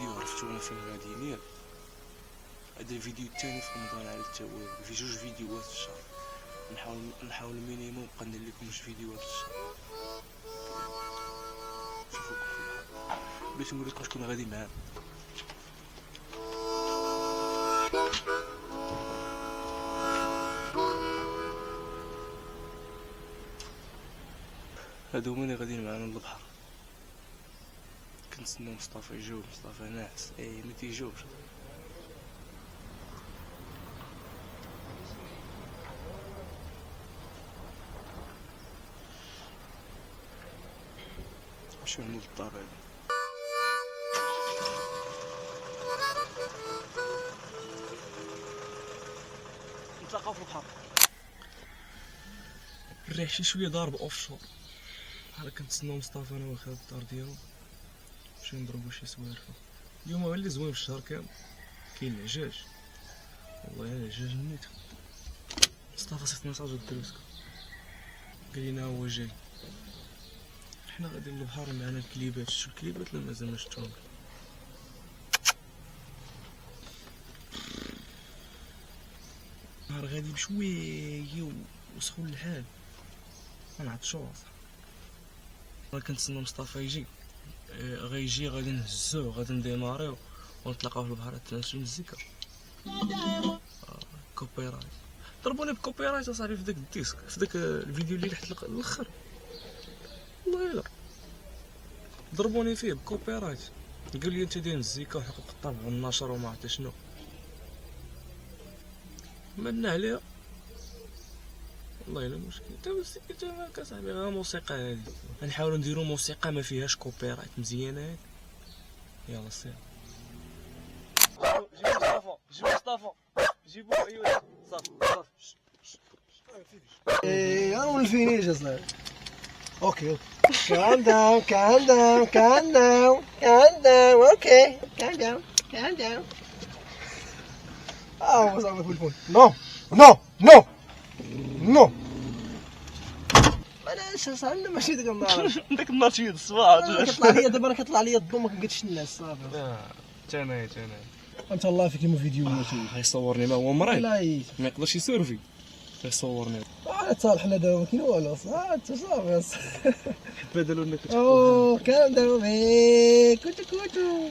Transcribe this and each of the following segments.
فيديو عرفتونا فين غاديين ياك. هذا الفيديو الثاني في رمضان على التوالي، في جوج فيديوهات في الشهر. نحاول مينيموم نبقى ندير لكم جوج فيديوهات في الشهر. شوفوكم في البحر. بغيت نقول لكم شكون غادي معانا. هادو هما اللي غاديين معانا للبحر. كنتسناو مصطفى يجاوب، مصطفى ناعس ما تيجاوبش. نمشيو لمول الدار هادي. نتلاقاو في البحر. الريح شويه ضارب اوفشور. بحال كنتسناو مصطفى انا واخا الدار ديالو. نمشيو نضربو شي سوالفه. اليوم هو اللي زوين في الشهر كامل. كاين العجاج، والله العجاج نيت. مصطفى صيفط ميساج للدروسكا قال لنا هو جاي. حنا غاديين للبحر معنا الكليبات. شتو الكليبات ولا مازال ما شفتوهم؟ نهار غادي بشويه وسخون الحال، منعطشو اصاحبي. كنتسنى مصطفى يجي، غيجي غادي نهزوه، غادي نديماريو ونتلاقاو في البحر حتى نمشيو للزيكا. كوبي رايت ضربوني بكوبي رايت اصاحبي في داك الديسك، في داك الفيديو اللي تحت الاخر. والله الا ضربوني فيه بكوبي رايت. قال لي انت داير الزيكا وحقوق الطبع والنشر وما عرفت شنو. مالنا عليها والله الا مشكل. تا السكيت مالك اصاحبي، غير موسيقى هادي. غنحاولو نديرو موسيقى ما فيهاش كوبي رايت مزيانه هادي. يلا سير. جيبو مصطفى جيبو ايوا صافي ايه انا والفينيش اصاحبي. اوكي calm down calm down calm down calm down okay calm down calm down. هو صاحبي في الفون. نو نو نو نو. انا صاحبي ماشي ديك النهار. داك النهار شي الصباح كطلع ليا دابا، انا كطلع ليا الضو ما كنقدش ننعس صافي. تاني انت الله فيك كيما فيديوهاتي. غيصورني ما هو مريض، لا ما يقدرش يسيرفي، غيصورني. تصالحنا دابا ما كاين والو انت صافي. بدلو انك اوه كام دابا كوتو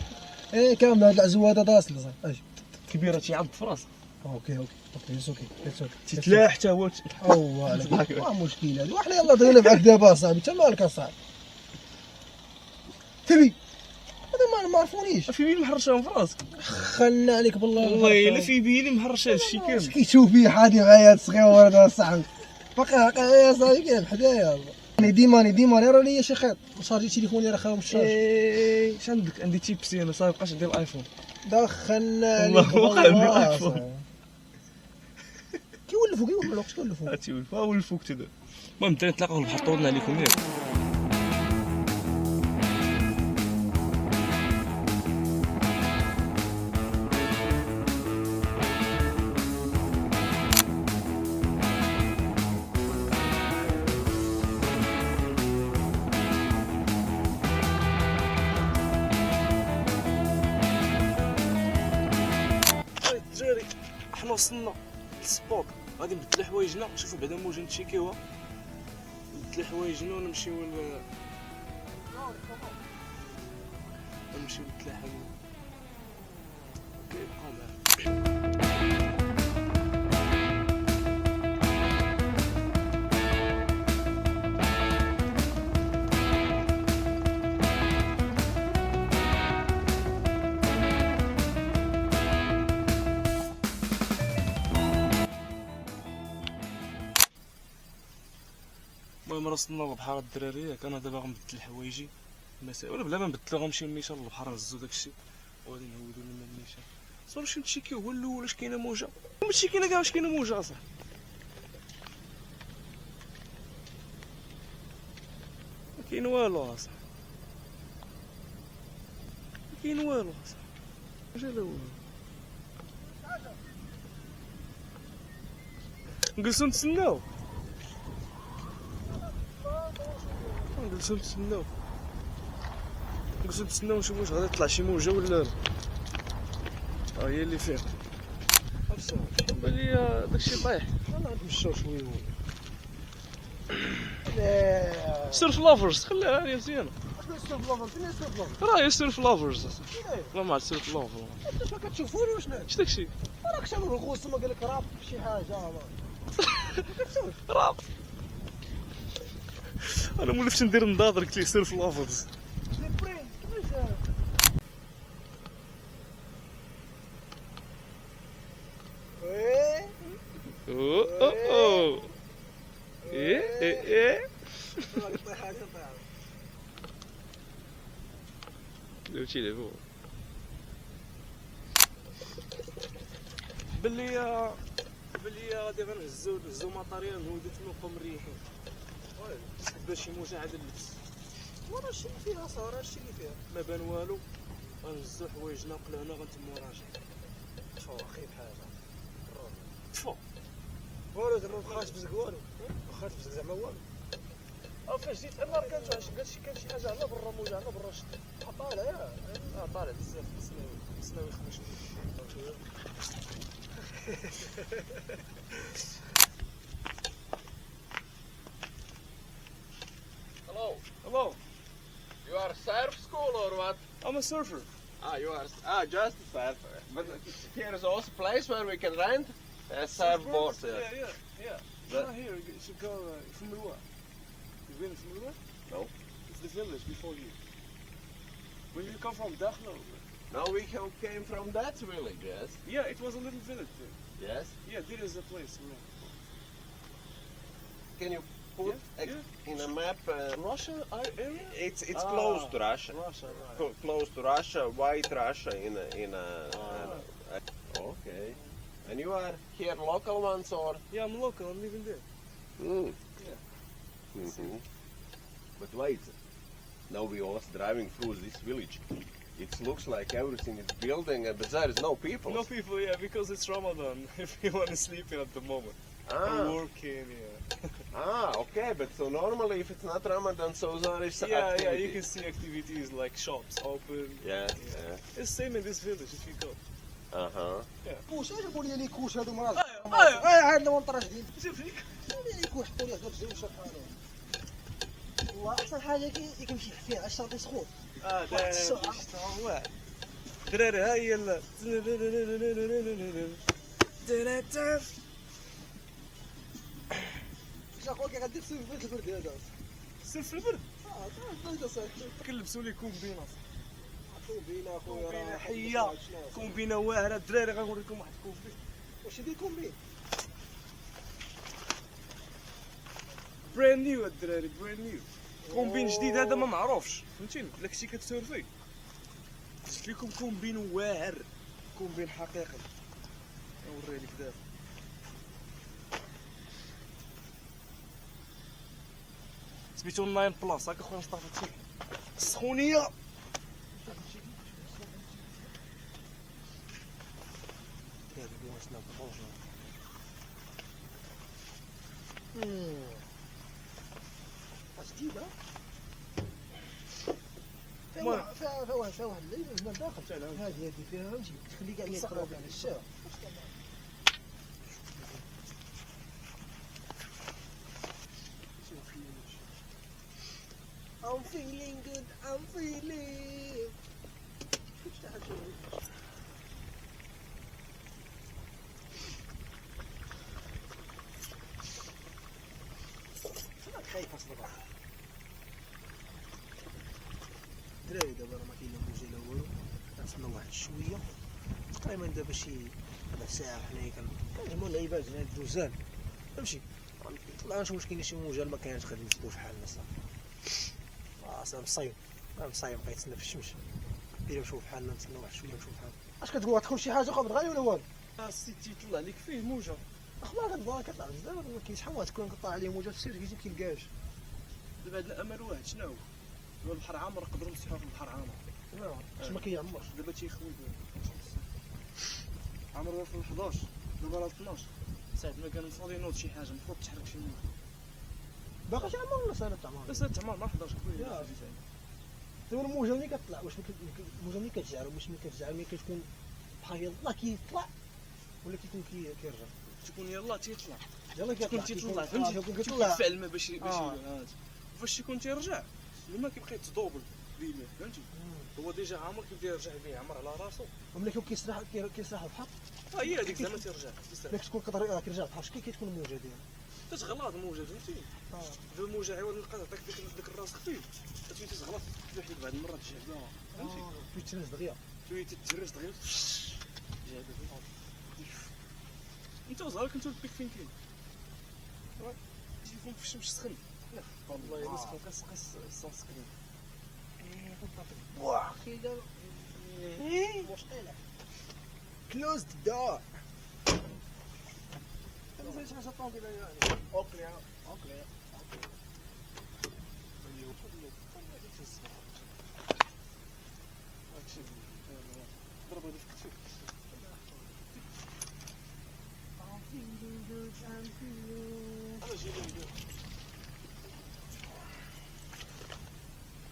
ايه كامل هاد العزوه داصل صاحبي. اجي كبيره شي عض في راسك. اوكي اتس اوكي تتلاح حتى هو. ما مشكل هادي. وحنا يلاه ضينا معاك دابا اصاحبي. انت مالك اصاحبي تبي هذا ما عرفونيش. في بين محرشاهم في راسك. خلنا عليك بالله. والله الا في بيني محرشه هادشي كامل. كيشوف فيه حادي معايا هاد الصغيور هذا صاحبي. باقي يا صاحبي كاين حدايا. ديما راه ليا شي خيط. شارجي تليفوني راه خاوي الشارج. اش عندك؟ عندي تيب سي انا صافي مابقاش عندي الايفون. دخلنا والله واقع عندي الايفون. كيولفوا الوقت كيولفوا. هاتي ولفوك تدا. المهم درنا نتلاقاو في البحر. طولنا عليكم ياك. الدراري حنا وصلنا للسبوط، غادي نبدلو حوايجنا. شوفوا بعدا موجه نتشيكيوها، نبدلو حوايجنا ونمشيو للتلاحة. اوكي بقاو معايا. المهم راه وصلنا للبحر الدراري ياك. انا دابا غنبدل حوايجي مساء ولا بلا ما نبدلو، غنمشيو النيشان للبحر نهزو داكشي وغادي نهودو لنا النيشان. صافي نمشيو نتشيكيو هو الاول واش كاينه موجه. ماشي كاينه كاع واش كاينه موجه اصاحبي. ما كاين والو اصاحبي، ما كاين والو اصاحبي. واش هذا هو؟ نجلسو نتسناو نتسناو. قلت نتسناو نشوفو واش غادي يطلع شي موجه ولا لا. ها هي اللي فيها بالي داكشي طايح. انا نتمشاو شويه لا سيرف لافرز خليها هي مزيانه. شنو السيرف لافر؟ فين السيرف لافر؟ راه هي سيرف لافرز. لا ما عرفت سيرف لافر. انت ما كتشوفوني وشنو؟ اش داكشي؟ راك شنو الغوص ما قال لك راب شي حاجه كتشوف راب. انا مولفت ندير نضاضر قلت ليه سيرف لافرز. لي برين كيفاش وي او او او ايه راك طيح حاجه طيح درتي لي فوق باللي غادي غنهزو مطاريال نودو نبقاو مريحين باش شي موجه عاد اللبس ورا الشي اللي فيها صار الشي اللي فيها ما بان والو غنهزو حوايجنا وقلعنا غنتمو راجعين تفو اخي بحاجه تفو والو زعما مابقاش بزق والو واخا تبزق زعما والو فاش جيت انا ركبت كان شي حاجه على برا موجه على برا شت طالع طالع بزاف سناوي خمس Hello. You are surf school or what? I'm a surfer. You are just a surfer. But here is also a place where we can rent a surfboard. Yeah. But- Here, you should go from Mulua. You've been from Mulua? No. It's the village before you. When you come from Dakhlo? No, we came from that village, yes? Yeah, it was a little village there. Yes. Yeah, there is a place around. Can you put in a map? Russia area? It's close to Russia. Russia, right. Close to Russia, white Russia in a. Okay. And you are here local ones or? Yeah, I'm local. I'm living there. Yeah. Mm-hmm. But wait, now we was driving through this village. It looks like everything is building, but there is no people. No people, yeah, because it's Ramadan. Everyone is sleeping at the moment. Or working, yeah. Okay, but so normally if it's not Ramadan, so there is Yeah, activity. you can see activities like shops open. Yeah. It's same in this village if you go. كوش جابوا لي كوش هادو مرات ايوه عندنا منطره جديد شوف فيك لي كوش حطوا لي هذا الزين شحالين واحسن حاجه كيمشي فيها الشرطي سخون واحد السرعه واحد دراري ها هي شاكو كي غادي تسوي في البرد هذا سير في البرد هذا صافي كنلبسوا لي كومبينه كومبينه اخويا راه حيه كومبينه واعره الدراري غنوريكم واحد الكومبين واش هذه كومبين براند نيو الدراري براند نيو كومبين جديد هذا ما معروفش فهمتيني الا كنتي كتسورفي جبت لكم كومبين واعر كومبين حقيقي نوريلك دابا سميتو 9 بلاص هاك اخويا مصطفى السخونيه جديده فيها واحد الليل من داخل هذه فيها فهمتي تخلي كاع يقراو على الشارع I'm feeling good, I'm feeling. شنو خايف اصلا دراري دابا راه ما كاين لا موجه لا والو كنتسناو واحد شويه تقريبا دابا شي ربع ساعه حنايا كنجمعو اللعيبات هاد الدوزان فهمتي طلع نشوف واش كاين شي موجه ما كاينش غادي نسدو في حالنا صافي اصلا مصايب بقيت نتسنى في الشمس دير نشوف حالنا نتسنى واحد شويه نشوف حالنا اش كتقول تدخل شي حاجه قبل غالي ولا والو السيتي يطلع لك فيه موجه اخبار كتبغى كطلع بزاف ما كاينش شحال تكون كطلع عليه موجه في السير كيجي كيلقاش دابا هاد الامل واحد شنو هو البحر عامر نقدروا نسحوا في البحر عامر باش ما كيعمرش دابا تيخوي عامر هو في 11 دابا راه 12 ساعة ما كان فاضي نوض شي حاجه المفروض تحرك شي موجه باقي تعمر ولا سالت تعمر بس تعمر مع 11 كويس دابا الموجه ملي كطلع واش الموجه ملي كتجعل واش ملي كتجعل ملي كتكون بحال يلاه كيطلع ولا كيكون كيرجع تكون يلاه تيطلع يلاه تكون تيطلع فهمتي كيكون كيطلع كيطلع فعل ما باش فاش يكون تيرجع الماء كيبقى يتدوبل ديما فهمتي هو ديجا عامر كيبدا يرجع بيه عمر على راسو وملي كيكون كيسرح البحر هي هذيك زعما تيرجع ملي كتكون كيرجع البحر شكون كتكون الموجه ديالو تتغلط الموجه فهمتي دابا الموجه عوض نلقى تعطيك ديك الراس خفيف تولي تتغلط تحيد بعض المرات الجهده فهمتي تيترز دغيا تولي تتجرس دغيا جهده انت وصغار كنتو البيك فين كاين تليفون في الشمس سخن والله الا سخن قص السانسكرين واه كيدير مشكله كلوزد دور انا زعما شي طوندي يعني اوكلي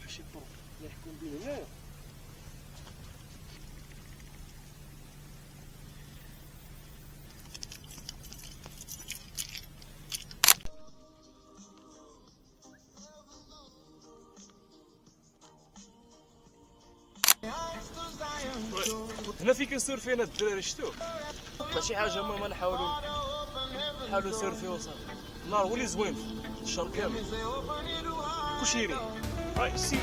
شي طرق يحكم بين هنايا هنا فين كنسير هنا الدراري شتو ماشي حاجه مهمه نحاولوا نسيرفيو صافي النهار هو اللي زوين الشهر كامل كلشي يريح راي سي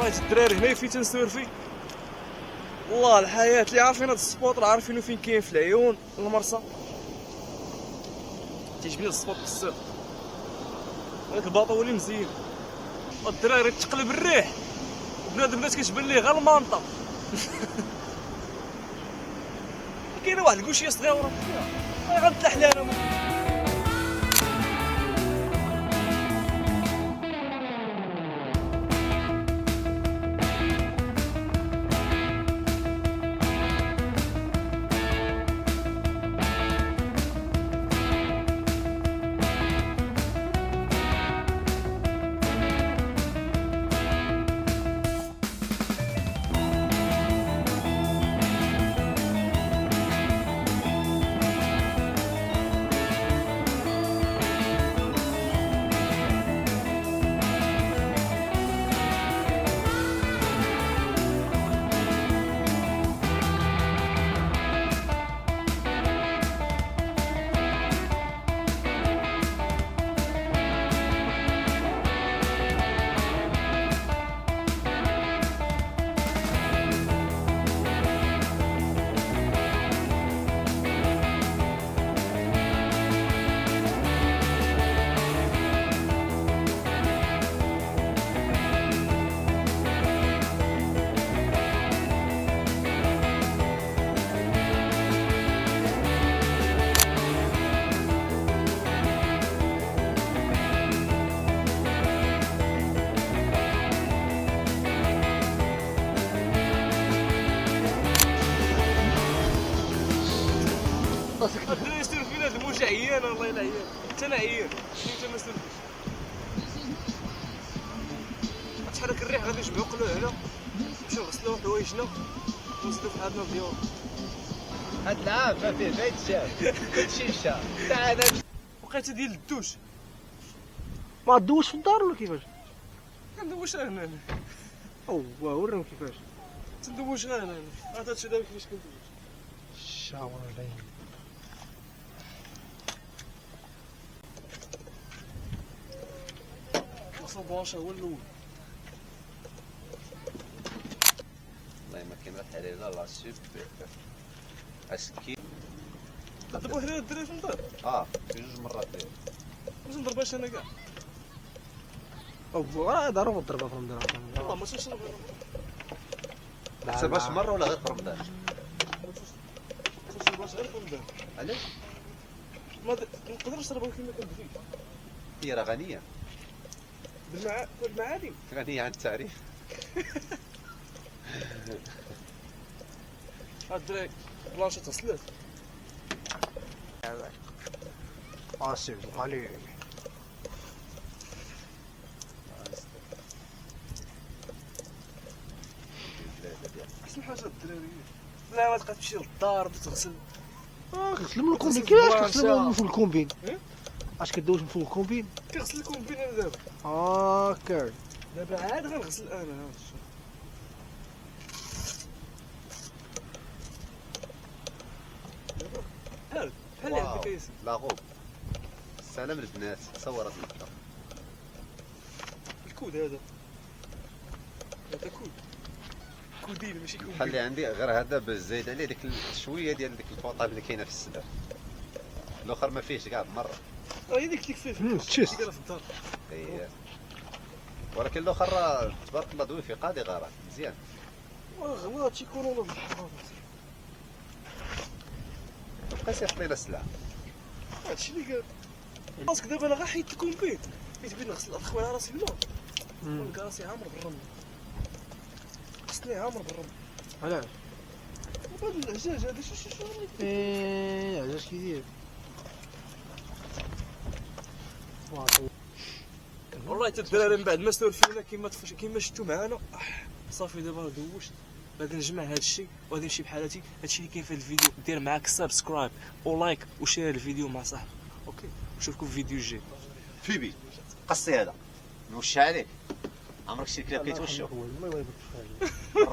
رايت الدراري هنا فين تنسيرفي والله الحياة اللي عارفين هاد السبوط راه عارفينو فين كاين في العيون المرسى تيجبني السبوط بزاف هاك الباطو هو اللي مزيان الدراري تقلب الريح وبنادم الناس كتبان ليه غير المانطا كاينه واحد الكوشيه صغيره غنطلع لها الدراري يسيروا فينا هاد الموجة عيان والله الا عيان حتى انا عيان انت ما سيرتش تحرك الريح غادي نجمعو قلوع هنا نمشيو نغسلو حوايجنا ونزيدو في حالنا ديالنا هاد العام ما فيه ما يتشاف كلشي مشى حتى انا وقيته ديال الدوش ما دوش في الدار ولا كيفاش كندوش هنا او وريهم كيفاش تندوش هنا عاد هادشي دابا كيفاش كندوش الشاور باين الصباش هو الاول والله ما كاين الحريره لا سوبر اسكي دابا حنا الدراري في الدار في جوج مرات داير باش نضربهاش انا كاع او ضربوا الضربه في المدرسه والله ما تنشرب حسب مرة ولا غير في رمضان؟ باش غير في رمضان. علاش؟ ما نقدرش نشربها كيما كنت فيه. هي راه غنية. بالمعادن. غنية عن التعريف. هاد الدراري بلانشة غسلات. اسير عليك. احسن حاجة الدراري. لا ما تبقى تمشي للدار تغسل. غسل من الكومبين كيفاش تغسل من فوق الكومبين؟ إيه؟ اش كدوز من فوق الكومبين؟ كنغسل لكم بين انا دابا. هاكا دابا عاد غنغسل انا هاد الشيء. بحال اللي عندك ياسين. لاغوب. سلام البنات صورت اللقطة. الكود هذا. هذا كود. كودين ماشي كود. خلي عندي غير هذا باش زايد عليه ديك شوية ديال ديك الفوطة اللي كاينة في السدر. الاخر ما فيهش كاع بالمرة. هي ديك اللي كفيف. تشيست. ديك في الدار. ايه. ولكن الاخر راه تبارك الله دوي في قاضي غارة مزيان. غلط شي كورونا بالحرام. بقى يحط لنا السلعة. هادشي اللي قال. راسك دابا انا غا حيت الكومبيت. حيت بغيت نغسل اخويا على راسي الماء. ونلقى راسي عامر بالرمل. غسلني عامر بالرمل. علاش؟ وهاد العجاج هذا شو ايه علاش كيدير؟ والله حتى الدراري من بعد ما سولفونا كيما شفتوا معانا صافي دابا دوشت. غادي نجمع هذا الشيء وغادي نمشي بحالاتي. هادشي اللي كاين في هذا الفيديو. دير معاك سبسكرايب ولايك وشير الفيديو مع صاحبك. اوكي نشوفكم في الفيديو الجاي. فيبي قصي هذا نوش عليك عمرك شي كلاب كيتوشوا الله يبارك فيك.